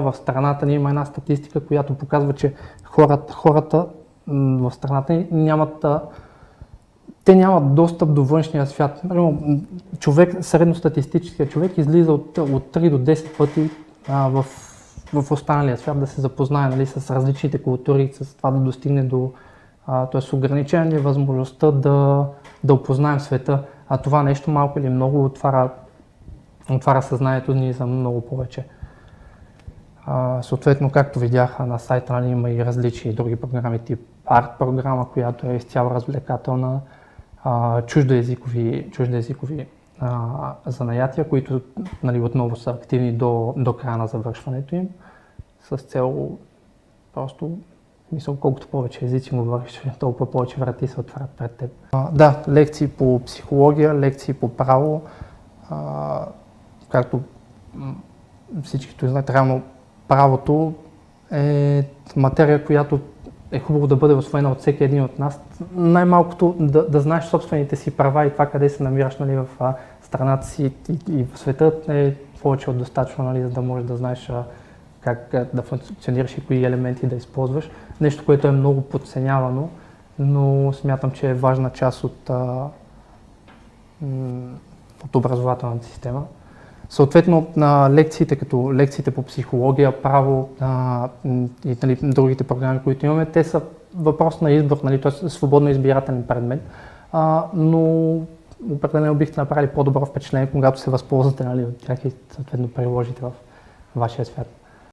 в страната ни има една статистика, която показва, че хората в страната ни те нямат достъп до външния свят. Средностатистическият човек излиза от 3 до 10 пъти в останалия свят да се запознае, нали, с различните култури, с това да достигне до, т.е. ограничение възможността да опознаем света. А това нещо малко или много отваря съзнанието ни за много повече. Съответно, както видях на сайта, нали, има и различни други програми, тип арт програма, която е изцяло развлекателна, чуждоезикови занаятия, които, нали, отново са активни до края на завършването им, с цел просто, мисля, колкото повече езици говориш, толкова повече врати се отварят пред теб. Да, лекции по психология, лекции по право, както всички знаят, реално правото е материя, която е хубаво да бъде усвоена от всеки един от нас. Най-малкото да знаеш собствените си права и това къде се намираш, нали, в страната си и в света е повече от достатъчно, нали, за да можеш да знаеш как да функционираш и кои елементи да използваш. Нещо, което е много подценявано, но смятам, че е важна част от образователната система. Съответно, на лекциите, като лекциите по психология, право и, нали, другите програми, които имаме, те са въпрос на избор, нали, т.е. свободно избирателен предмет, но определено бихте направили по-добро впечатление, когато се възползвате, нали, от тях и съответно приложите в вашия свят.